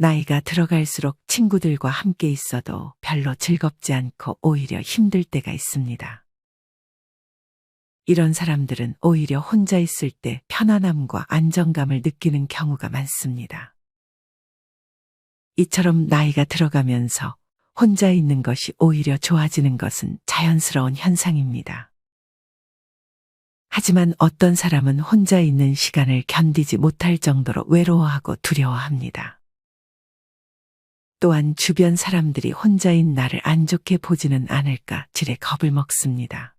나이가 들어갈수록 친구들과 함께 있어도 별로 즐겁지 않고 오히려 힘들 때가 있습니다. 이런 사람들은 오히려 혼자 있을 때 편안함과 안정감을 느끼는 경우가 많습니다. 이처럼 나이가 들어가면서 혼자 있는 것이 오히려 좋아지는 것은 자연스러운 현상입니다. 하지만 어떤 사람은 혼자 있는 시간을 견디지 못할 정도로 외로워하고 두려워합니다. 또한 주변 사람들이 혼자인 나를 안 좋게 보지는 않을까 지레 겁을 먹습니다.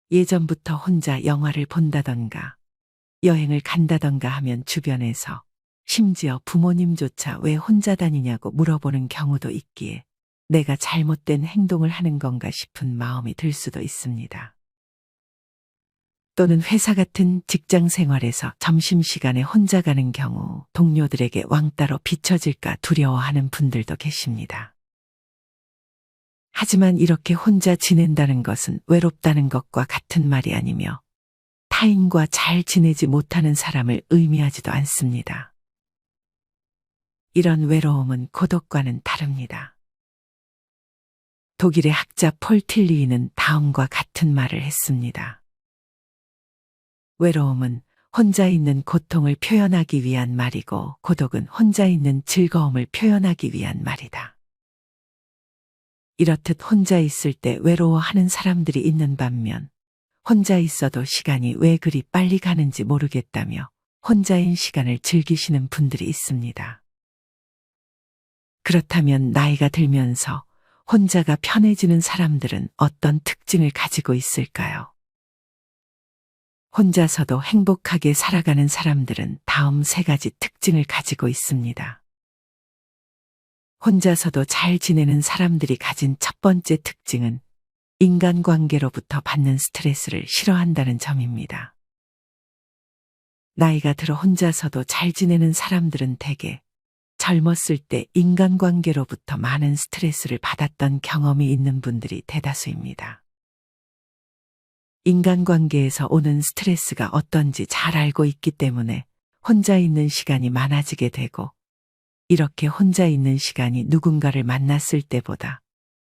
예전부터 혼자 영화를 본다던가 여행을 간다던가 하면 주변에서 심지어 부모님조차 왜 혼자 다니냐고 물어보는 경우도 있기에 내가 잘못된 행동을 하는 건가 싶은 마음이 들 수도 있습니다. 또는 회사 같은 직장 생활에서 점심시간에 혼자 가는 경우 동료들에게 왕따로 비춰질까 두려워하는 분들도 계십니다. 하지만 이렇게 혼자 지낸다는 것은 외롭다는 것과 같은 말이 아니며 타인과 잘 지내지 못하는 사람을 의미하지도 않습니다. 이런 외로움은 고독과는 다릅니다. 독일의 학자 폴 틸리히는 다음과 같은 말을 했습니다. 외로움은 혼자 있는 고통을 표현하기 위한 말이고 고독은 혼자 있는 즐거움을 표현하기 위한 말이다. 이렇듯 혼자 있을 때 외로워하는 사람들이 있는 반면 혼자 있어도 시간이 왜 그리 빨리 가는지 모르겠다며 혼자인 시간을 즐기시는 분들이 있습니다. 그렇다면 나이가 들면서 혼자가 편해지는 사람들은 어떤 특징을 가지고 있을까요? 혼자서도 행복하게 살아가는 사람들은 다음 3가지 특징을 가지고 있습니다. 혼자서도 잘 지내는 사람들이 가진 첫 번째 특징은 인간관계로부터 받는 스트레스를 싫어한다는 점입니다. 나이가 들어 혼자서도 잘 지내는 사람들은 대개 젊었을 때 인간관계로부터 많은 스트레스를 받았던 경험이 있는 분들이 대다수입니다. 인간관계에서 오는 스트레스가 어떤지 잘 알고 있기 때문에 혼자 있는 시간이 많아지게 되고 이렇게 혼자 있는 시간이 누군가를 만났을 때보다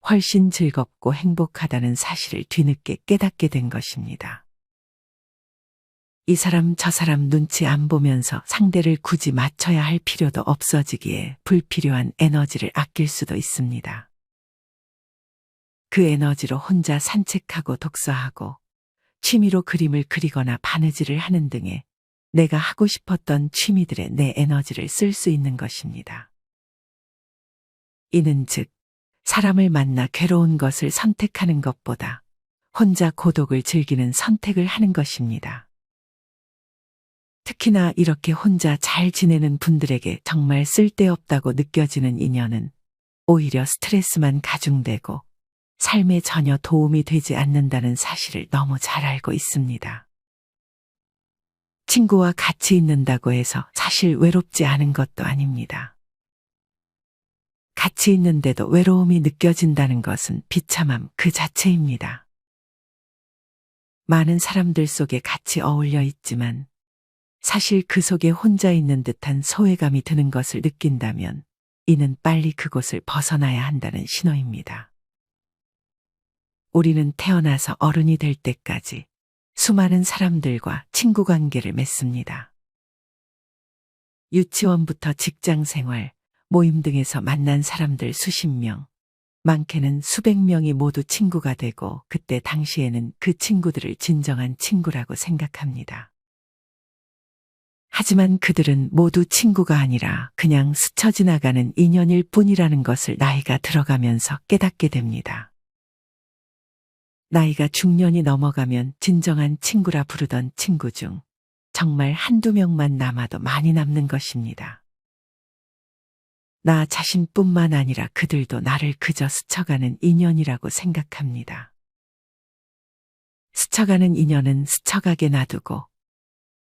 훨씬 즐겁고 행복하다는 사실을 뒤늦게 깨닫게 된 것입니다. 이 사람 저 사람 눈치 안 보면서 상대를 굳이 맞춰야 할 필요도 없어지기에 불필요한 에너지를 아낄 수도 있습니다. 그 에너지로 혼자 산책하고 독서하고 취미로 그림을 그리거나 바느질을 하는 등의 내가 하고 싶었던 취미들에 내 에너지를 쓸 수 있는 것입니다. 이는 즉 사람을 만나 괴로운 것을 선택하는 것보다 혼자 고독을 즐기는 선택을 하는 것입니다. 특히나 이렇게 혼자 잘 지내는 분들에게 정말 쓸데없다고 느껴지는 인연은 오히려 스트레스만 가중되고 삶에 전혀 도움이 되지 않는다는 사실을 너무 잘 알고 있습니다. 친구와 같이 있는다고 해서 사실 외롭지 않은 것도 아닙니다. 같이 있는데도 외로움이 느껴진다는 것은 비참함 그 자체입니다. 많은 사람들 속에 같이 어울려 있지만 사실 그 속에 혼자 있는 듯한 소외감이 드는 것을 느낀다면 이는 빨리 그곳을 벗어나야 한다는 신호입니다. 우리는 태어나서 어른이 될 때까지 수많은 사람들과 친구 관계를 맺습니다. 유치원부터 직장 생활, 모임 등에서 만난 사람들 수십 명, 많게는 수백 명이 모두 친구가 되고 그때 당시에는 그 친구들을 진정한 친구라고 생각합니다. 하지만 그들은 모두 친구가 아니라 그냥 스쳐 지나가는 인연일 뿐이라는 것을 나이가 들어가면서 깨닫게 됩니다. 나이가 중년이 넘어가면 진정한 친구라 부르던 친구 중 정말 한두 명만 남아도 많이 남는 것입니다. 나 자신뿐만 아니라 그들도 나를 그저 스쳐가는 인연이라고 생각합니다. 스쳐가는 인연은 스쳐가게 놔두고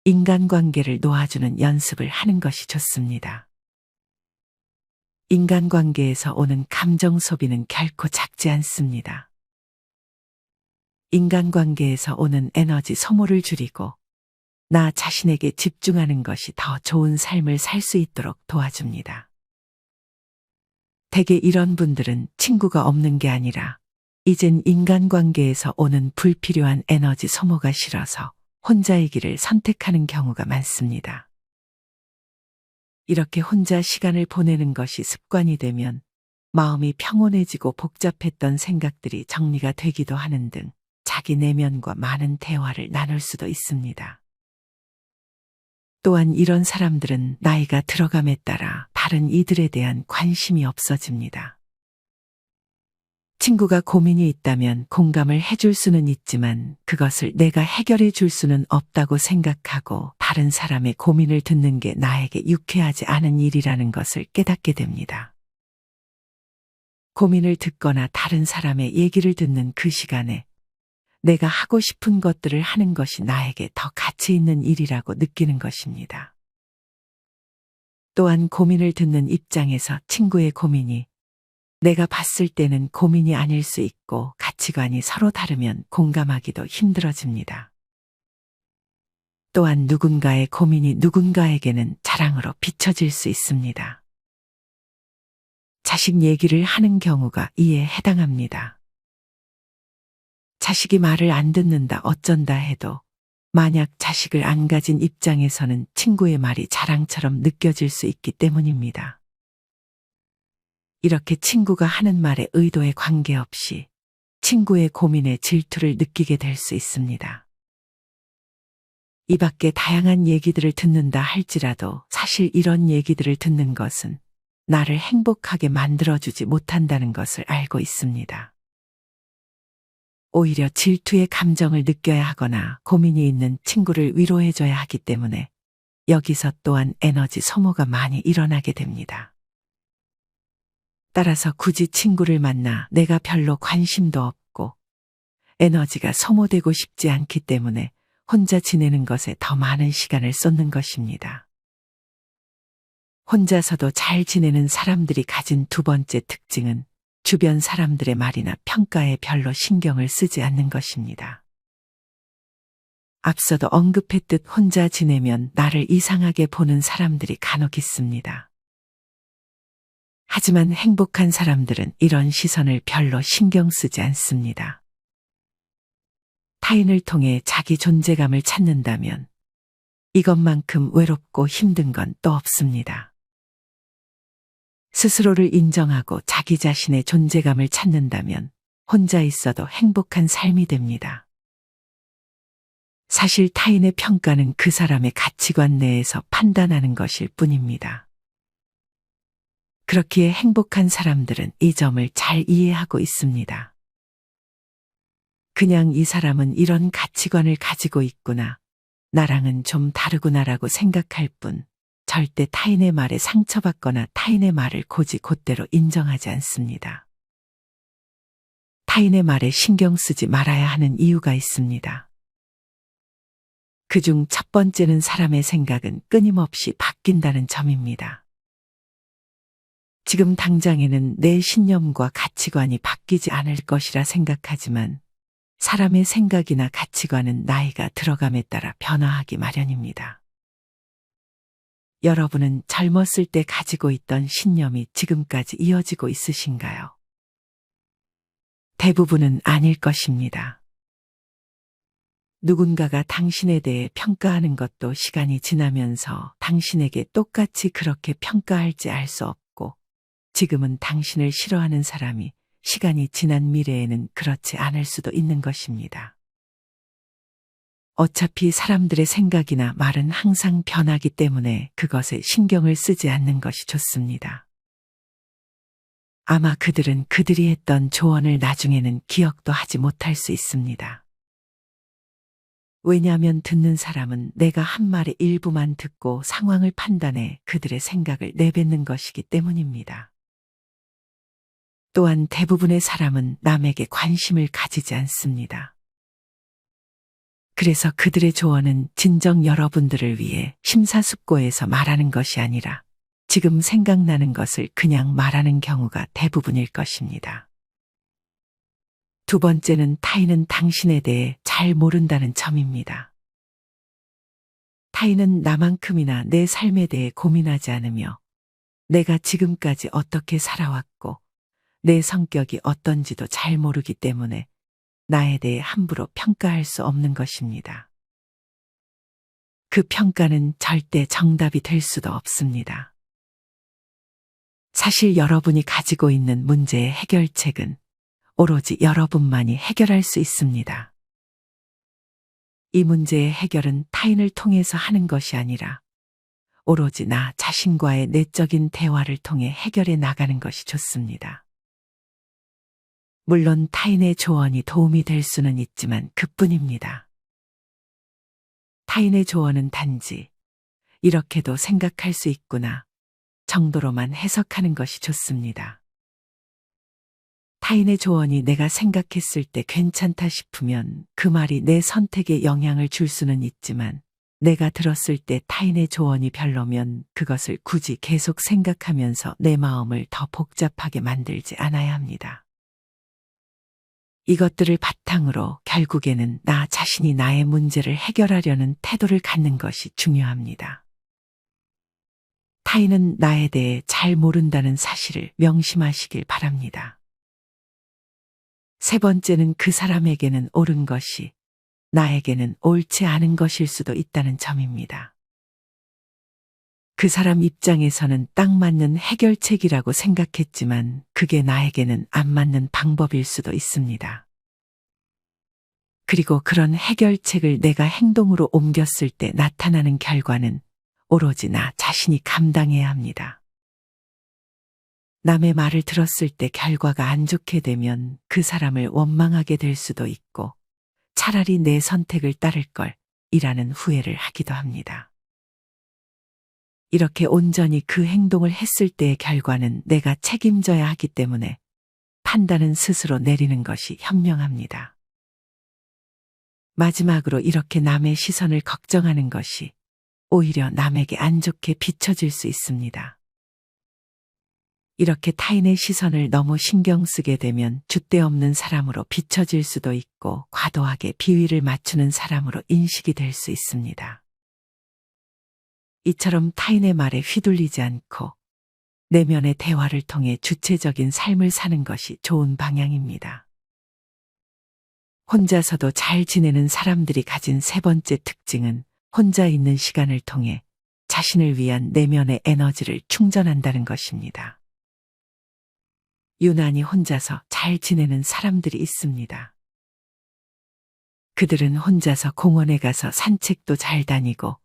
인간관계를 놓아주는 연습을 하는 것이 좋습니다. 인간관계에서 오는 감정 소비는 결코 작지 않습니다. 인간관계에서 오는 에너지 소모를 줄이고 나 자신에게 집중하는 것이 더 좋은 삶을 살 수 있도록 도와줍니다. 대개 이런 분들은 친구가 없는 게 아니라 이젠 인간관계에서 오는 불필요한 에너지 소모가 싫어서 혼자이기를 선택하는 경우가 많습니다. 이렇게 혼자 시간을 보내는 것이 습관이 되면 마음이 평온해지고 복잡했던 생각들이 정리가 되기도 하는 등 자기 내면과 많은 대화를 나눌 수도 있습니다. 또한 이런 사람들은 나이가 들어감에 따라 다른 이들에 대한 관심이 없어집니다. 친구가 고민이 있다면 공감을 해줄 수는 있지만 그것을 내가 해결해 줄 수는 없다고 생각하고 다른 사람의 고민을 듣는 게 나에게 유쾌하지 않은 일이라는 것을 깨닫게 됩니다. 고민을 듣거나 다른 사람의 얘기를 듣는 그 시간에 내가 하고 싶은 것들을 하는 것이 나에게 더 가치 있는 일이라고 느끼는 것입니다. 또한 고민을 듣는 입장에서 친구의 고민이 내가 봤을 때는 고민이 아닐 수 있고 가치관이 서로 다르면 공감하기도 힘들어집니다. 또한 누군가의 고민이 누군가에게는 자랑으로 비춰질 수 있습니다. 자식 얘기를 하는 경우가 이에 해당합니다. 자식이 말을 안 듣는다 어쩐다 해도 만약 자식을 안 가진 입장에서는 친구의 말이 자랑처럼 느껴질 수 있기 때문입니다. 이렇게 친구가 하는 말에 의도에 관계없이 친구의 고민에 질투를 느끼게 될 수 있습니다. 이 밖에 다양한 얘기들을 듣는다 할지라도 사실 이런 얘기들을 듣는 것은 나를 행복하게 만들어주지 못한다는 것을 알고 있습니다. 오히려 질투의 감정을 느껴야 하거나 고민이 있는 친구를 위로해줘야 하기 때문에 여기서 또한 에너지 소모가 많이 일어나게 됩니다. 따라서 굳이 친구를 만나 내가 별로 관심도 없고 에너지가 소모되고 싶지 않기 때문에 혼자 지내는 것에 더 많은 시간을 쏟는 것입니다. 혼자서도 잘 지내는 사람들이 가진 두 번째 특징은 주변 사람들의 말이나 평가에 별로 신경을 쓰지 않는 것입니다. 앞서도 언급했듯 혼자 지내면 나를 이상하게 보는 사람들이 간혹 있습니다. 하지만 행복한 사람들은 이런 시선을 별로 신경 쓰지 않습니다. 타인을 통해 자기 존재감을 찾는다면 이것만큼 외롭고 힘든 건 또 없습니다. 스스로를 인정하고 자기 자신의 존재감을 찾는다면 혼자 있어도 행복한 삶이 됩니다. 사실 타인의 평가는 그 사람의 가치관 내에서 판단하는 것일 뿐입니다. 그렇기에 행복한 사람들은 이 점을 잘 이해하고 있습니다. 그냥 이 사람은 이런 가치관을 가지고 있구나, 나랑은 좀 다르구나라고 생각할 뿐 절대 타인의 말에 상처받거나 타인의 말을 곧이 곧대로 인정하지 않습니다. 타인의 말에 신경 쓰지 말아야 하는 이유가 있습니다. 그중 첫 번째는 사람의 생각은 끊임없이 바뀐다는 점입니다. 지금 당장에는 내 신념과 가치관이 바뀌지 않을 것이라 생각하지만 사람의 생각이나 가치관은 나이가 들어감에 따라 변화하기 마련입니다. 여러분은 젊었을 때 가지고 있던 신념이 지금까지 이어지고 있으신가요? 대부분은 아닐 것입니다. 누군가가 당신에 대해 평가하는 것도 시간이 지나면서 당신에게 똑같이 그렇게 평가할지 알 수 없고 지금은 당신을 싫어하는 사람이 시간이 지난 미래에는 그렇지 않을 수도 있는 것입니다. 어차피 사람들의 생각이나 말은 항상 변하기 때문에 그것에 신경을 쓰지 않는 것이 좋습니다. 아마 그들은 그들이 했던 조언을 나중에는 기억도 하지 못할 수 있습니다. 왜냐하면 듣는 사람은 내가 한 말의 일부만 듣고 상황을 판단해 그들의 생각을 내뱉는 것이기 때문입니다. 또한 대부분의 사람은 남에게 관심을 가지지 않습니다. 그래서 그들의 조언은 진정 여러분들을 위해 심사숙고해서 말하는 것이 아니라 지금 생각나는 것을 그냥 말하는 경우가 대부분일 것입니다. 두 번째는 타인은 당신에 대해 잘 모른다는 점입니다. 타인은 나만큼이나 내 삶에 대해 고민하지 않으며 내가 지금까지 어떻게 살아왔고 내 성격이 어떤지도 잘 모르기 때문에 나에 대해 함부로 평가할 수 없는 것입니다. 그 평가는 절대 정답이 될 수도 없습니다. 사실 여러분이 가지고 있는 문제의 해결책은 오로지 여러분만이 해결할 수 있습니다. 이 문제의 해결은 타인을 통해서 하는 것이 아니라 오로지 나 자신과의 내적인 대화를 통해 해결해 나가는 것이 좋습니다. 물론 타인의 조언이 도움이 될 수는 있지만 그뿐입니다. 타인의 조언은 단지 이렇게도 생각할 수 있구나 정도로만 해석하는 것이 좋습니다. 타인의 조언이 내가 생각했을 때 괜찮다 싶으면 그 말이 내 선택에 영향을 줄 수는 있지만 내가 들었을 때 타인의 조언이 별로면 그것을 굳이 계속 생각하면서 내 마음을 더 복잡하게 만들지 않아야 합니다. 이것들을 바탕으로 결국에는 나 자신이 나의 문제를 해결하려는 태도를 갖는 것이 중요합니다. 타인은 나에 대해 잘 모른다는 사실을 명심하시길 바랍니다. 세 번째는 그 사람에게는 옳은 것이 나에게는 옳지 않은 것일 수도 있다는 점입니다. 그 사람 입장에서는 딱 맞는 해결책이라고 생각했지만 그게 나에게는 안 맞는 방법일 수도 있습니다. 그리고 그런 해결책을 내가 행동으로 옮겼을 때 나타나는 결과는 오로지 나 자신이 감당해야 합니다. 남의 말을 들었을 때 결과가 안 좋게 되면 그 사람을 원망하게 될 수도 있고 차라리 내 선택을 따를 걸 이라는 후회를 하기도 합니다. 이렇게 온전히 그 행동을 했을 때의 결과는 내가 책임져야 하기 때문에 판단은 스스로 내리는 것이 현명합니다. 마지막으로 이렇게 남의 시선을 걱정하는 것이 오히려 남에게 안 좋게 비춰질 수 있습니다. 이렇게 타인의 시선을 너무 신경 쓰게 되면 줏대없는 사람으로 비춰질 수도 있고 과도하게 비위를 맞추는 사람으로 인식이 될 수 있습니다. 이처럼 타인의 말에 휘둘리지 않고 내면의 대화를 통해 주체적인 삶을 사는 것이 좋은 방향입니다. 혼자서도 잘 지내는 사람들이 가진 세 번째 특징은 혼자 있는 시간을 통해 자신을 위한 내면의 에너지를 충전한다는 것입니다. 유난히 혼자서 잘 지내는 사람들이 있습니다. 그들은 혼자서 공원에 가서 산책도 잘 다니고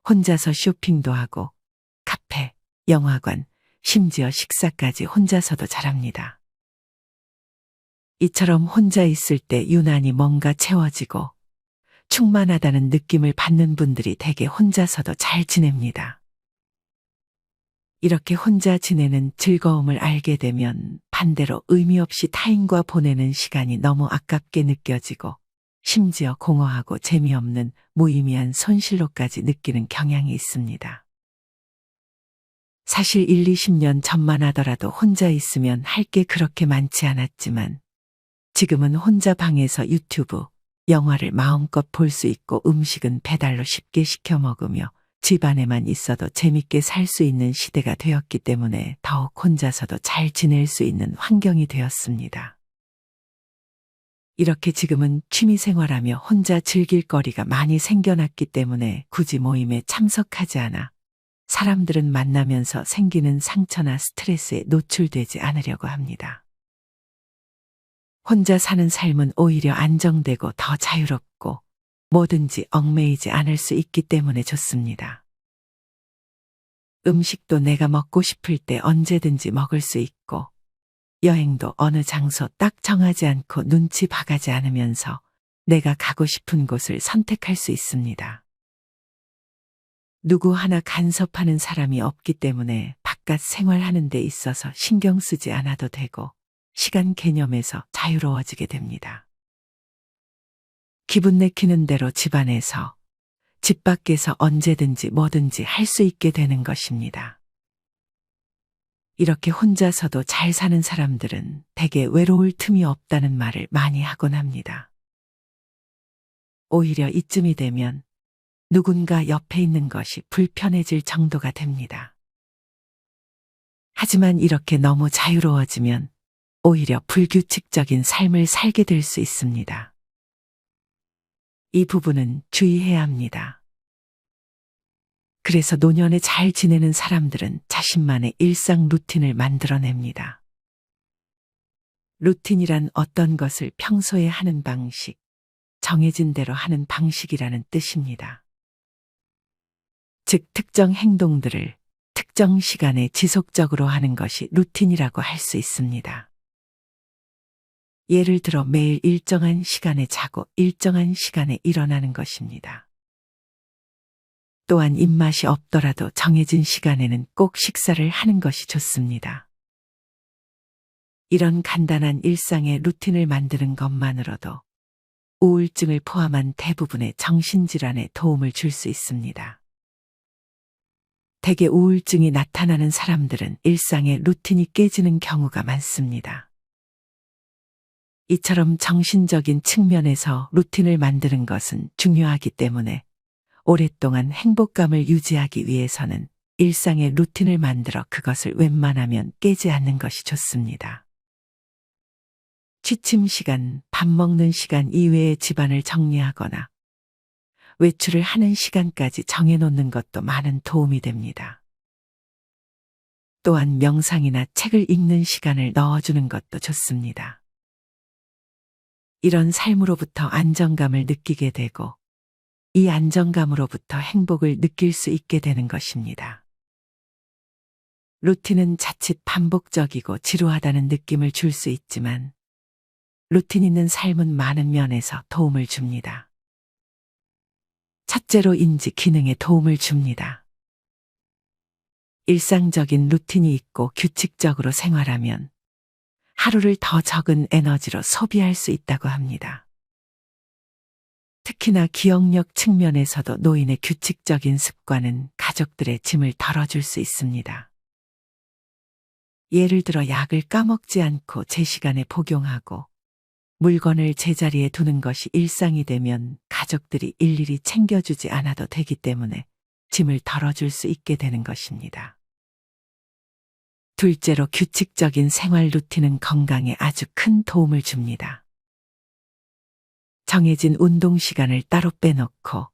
혼자서 쇼핑도 하고 카페, 영화관, 심지어 식사까지 혼자서도 잘합니다. 이처럼 혼자 있을 때 유난히 뭔가 채워지고 충만하다는 느낌을 받는 분들이 대개 혼자서도 잘 지냅니다. 이렇게 혼자 지내는 즐거움을 알게 되면 반대로 의미 없이 타인과 보내는 시간이 너무 아깝게 느껴지고 심지어 공허하고 재미없는 무의미한 손실로까지 느끼는 경향이 있습니다. 사실 1, 20년 전만 하더라도 혼자 있으면 할 게 그렇게 많지 않았지만 지금은 혼자 방에서 유튜브, 영화를 마음껏 볼 수 있고 음식은 배달로 쉽게 시켜 먹으며 집 안에만 있어도 재밌게 살 수 있는 시대가 되었기 때문에 더욱 혼자서도 잘 지낼 수 있는 환경이 되었습니다. 이렇게 지금은 취미생활하며 혼자 즐길 거리가 많이 생겨났기 때문에 굳이 모임에 참석하지 않아 사람들은 만나면서 생기는 상처나 스트레스에 노출되지 않으려고 합니다. 혼자 사는 삶은 오히려 안정되고 더 자유롭고 뭐든지 얽매이지 않을 수 있기 때문에 좋습니다. 음식도 내가 먹고 싶을 때 언제든지 먹을 수 있고 여행도 어느 장소 딱 정하지 않고 눈치 봐가지 않으면서 내가 가고 싶은 곳을 선택할 수 있습니다. 누구 하나 간섭하는 사람이 없기 때문에 바깥 생활하는 데 있어서 신경 쓰지 않아도 되고 시간 개념에서 자유로워지게 됩니다. 기분 내키는 대로 집안에서, 집 밖에서 언제든지 뭐든지 할 수 있게 되는 것입니다. 이렇게 혼자서도 잘 사는 사람들은 대개 외로울 틈이 없다는 말을 많이 하곤 합니다. 오히려 이쯤이 되면 누군가 옆에 있는 것이 불편해질 정도가 됩니다. 하지만 이렇게 너무 자유로워지면 오히려 불규칙적인 삶을 살게 될 수 있습니다. 이 부분은 주의해야 합니다. 그래서 노년에 잘 지내는 사람들은 자신만의 일상 루틴을 만들어냅니다. 루틴이란 어떤 것을 평소에 하는 방식, 정해진 대로 하는 방식이라는 뜻입니다. 즉, 특정 행동들을 특정 시간에 지속적으로 하는 것이 루틴이라고 할 수 있습니다. 예를 들어 매일 일정한 시간에 자고 일정한 시간에 일어나는 것입니다. 또한 입맛이 없더라도 정해진 시간에는 꼭 식사를 하는 것이 좋습니다. 이런 간단한 일상의 루틴을 만드는 것만으로도 우울증을 포함한 대부분의 정신질환에 도움을 줄 수 있습니다. 대개 우울증이 나타나는 사람들은 일상의 루틴이 깨지는 경우가 많습니다. 이처럼 정신적인 측면에서 루틴을 만드는 것은 중요하기 때문에 오랫동안 행복감을 유지하기 위해서는 일상의 루틴을 만들어 그것을 웬만하면 깨지 않는 것이 좋습니다. 취침 시간, 밥 먹는 시간 이외의 집안을 정리하거나 외출을 하는 시간까지 정해놓는 것도 많은 도움이 됩니다. 또한 명상이나 책을 읽는 시간을 넣어주는 것도 좋습니다. 이런 삶으로부터 안정감을 느끼게 되고 이 안정감으로부터 행복을 느낄 수 있게 되는 것입니다. 루틴은 자칫 반복적이고 지루하다는 느낌을 줄 수 있지만 루틴 있는 삶은 많은 면에서 도움을 줍니다. 첫째로 인지 기능에 도움을 줍니다. 일상적인 루틴이 있고 규칙적으로 생활하면 하루를 더 적은 에너지로 소비할 수 있다고 합니다. 특히나 기억력 측면에서도 노인의 규칙적인 습관은 가족들의 짐을 덜어줄 수 있습니다. 예를 들어 약을 까먹지 않고 제 시간에 복용하고 물건을 제자리에 두는 것이 일상이 되면 가족들이 일일이 챙겨주지 않아도 되기 때문에 짐을 덜어줄 수 있게 되는 것입니다. 둘째로 규칙적인 생활 루틴은 건강에 아주 큰 도움을 줍니다. 정해진 운동 시간을 따로 빼놓고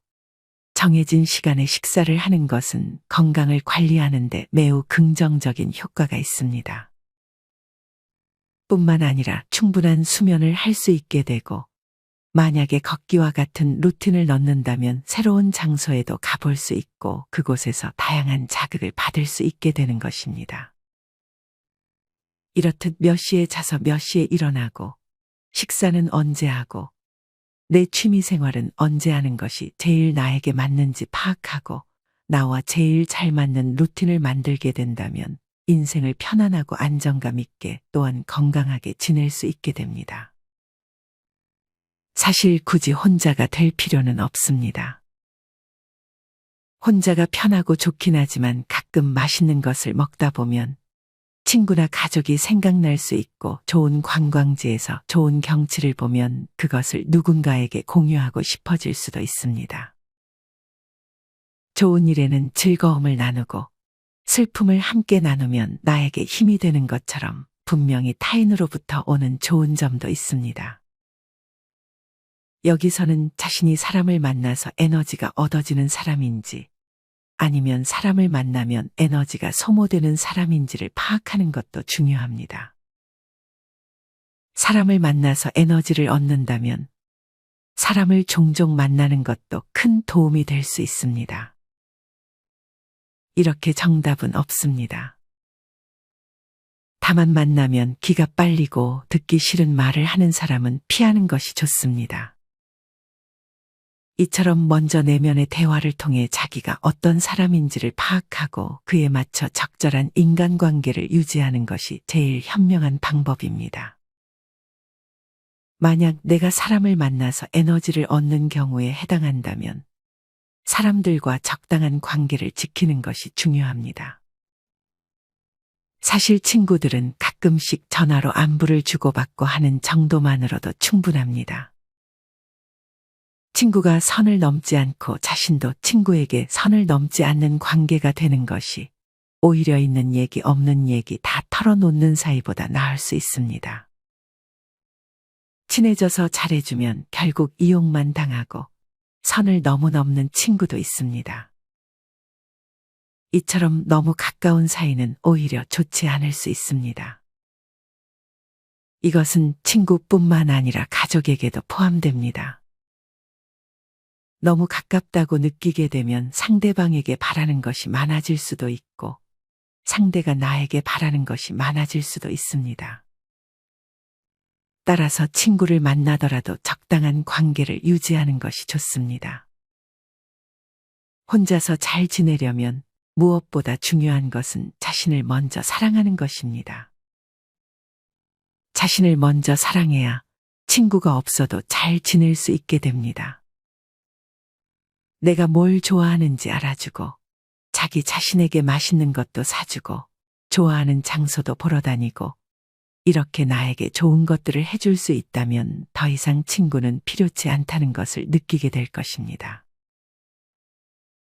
정해진 시간에 식사를 하는 것은 건강을 관리하는 데 매우 긍정적인 효과가 있습니다. 뿐만 아니라 충분한 수면을 할 수 있게 되고 만약에 걷기와 같은 루틴을 넣는다면 새로운 장소에도 가볼 수 있고 그곳에서 다양한 자극을 받을 수 있게 되는 것입니다. 이렇듯 몇 시에 자서 몇 시에 일어나고 식사는 언제 하고 내 취미 생활은 언제 하는 것이 제일 나에게 맞는지 파악하고 나와 제일 잘 맞는 루틴을 만들게 된다면 인생을 편안하고 안정감 있게 또한 건강하게 지낼 수 있게 됩니다. 사실 굳이 혼자가 될 필요는 없습니다. 혼자가 편하고 좋긴 하지만 가끔 맛있는 것을 먹다 보면 친구나 가족이 생각날 수 있고 좋은 관광지에서 좋은 경치를 보면 그것을 누군가에게 공유하고 싶어질 수도 있습니다. 좋은 일에는 즐거움을 나누고 슬픔을 함께 나누면 나에게 힘이 되는 것처럼 분명히 타인으로부터 오는 좋은 점도 있습니다. 여기서는 자신이 사람을 만나서 에너지가 얻어지는 사람인지 아니면 사람을 만나면 에너지가 소모되는 사람인지를 파악하는 것도 중요합니다. 사람을 만나서 에너지를 얻는다면 사람을 종종 만나는 것도 큰 도움이 될 수 있습니다. 이렇게 정답은 없습니다. 다만 만나면 기가 빨리고 듣기 싫은 말을 하는 사람은 피하는 것이 좋습니다. 이처럼 먼저 내면의 대화를 통해 자기가 어떤 사람인지를 파악하고 그에 맞춰 적절한 인간관계를 유지하는 것이 제일 현명한 방법입니다. 만약 내가 사람을 만나서 에너지를 얻는 경우에 해당한다면 사람들과 적당한 관계를 지키는 것이 중요합니다. 사실 친구들은 가끔씩 전화로 안부를 주고받고 하는 정도만으로도 충분합니다. 친구가 선을 넘지 않고 자신도 친구에게 선을 넘지 않는 관계가 되는 것이 오히려 있는 얘기 없는 얘기 다 털어놓는 사이보다 나을 수 있습니다. 친해져서 잘해주면 결국 이용만 당하고 선을 너무 넘는 친구도 있습니다. 이처럼 너무 가까운 사이는 오히려 좋지 않을 수 있습니다. 이것은 친구뿐만 아니라 가족에게도 포함됩니다. 너무 가깝다고 느끼게 되면 상대방에게 바라는 것이 많아질 수도 있고 상대가 나에게 바라는 것이 많아질 수도 있습니다. 따라서 친구를 만나더라도 적당한 관계를 유지하는 것이 좋습니다. 혼자서 잘 지내려면 무엇보다 중요한 것은 자신을 먼저 사랑하는 것입니다. 자신을 먼저 사랑해야 친구가 없어도 잘 지낼 수 있게 됩니다. 내가 뭘 좋아하는지 알아주고 자기 자신에게 맛있는 것도 사주고 좋아하는 장소도 보러 다니고 이렇게 나에게 좋은 것들을 해줄 수 있다면 더 이상 친구는 필요치 않다는 것을 느끼게 될 것입니다.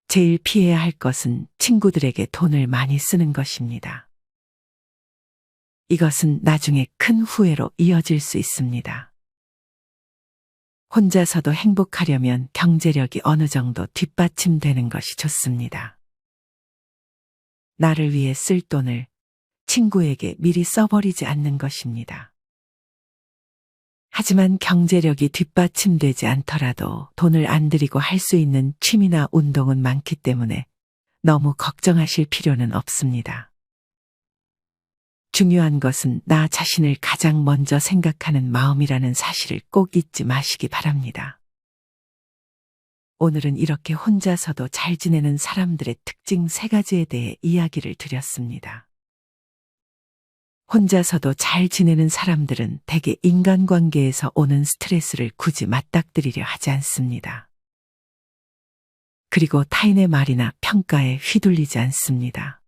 제일 피해야 할 것은 친구들에게 돈을 많이 쓰는 것입니다. 이것은 나중에 큰 후회로 이어질 수 있습니다. 혼자서도 행복하려면 경제력이 어느 정도 뒷받침되는 것이 좋습니다. 나를 위해 쓸 돈을 친구에게 미리 써버리지 않는 것입니다. 하지만 경제력이 뒷받침되지 않더라도 돈을 안 들이고 할 수 있는 취미나 운동은 많기 때문에 너무 걱정하실 필요는 없습니다. 중요한 것은 나 자신을 가장 먼저 생각하는 마음이라는 사실을 꼭 잊지 마시기 바랍니다. 오늘은 이렇게 혼자서도 잘 지내는 사람들의 특징 3가지에 대해 이야기를 드렸습니다. 혼자서도 잘 지내는 사람들은 대개 인간관계에서 오는 스트레스를 굳이 맞닥뜨리려 하지 않습니다. 그리고 타인의 말이나 평가에 휘둘리지 않습니다.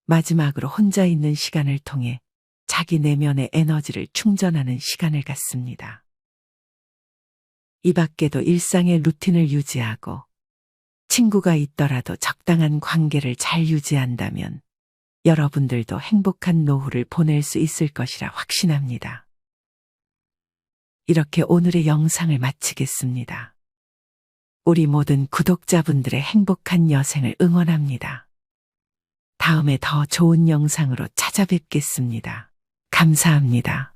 마지막으로 혼자 있는 시간을 통해 자기 내면의 에너지를 충전하는 시간을 갖습니다. 이 밖에도 일상의 루틴을 유지하고 친구가 있더라도 적당한 관계를 잘 유지한다면 여러분들도 행복한 노후를 보낼 수 있을 것이라 확신합니다. 이렇게 오늘의 영상을 마치겠습니다. 우리 모든 구독자분들의 행복한 여생을 응원합니다. 다음에 더 좋은 영상으로 찾아뵙겠습니다. 감사합니다.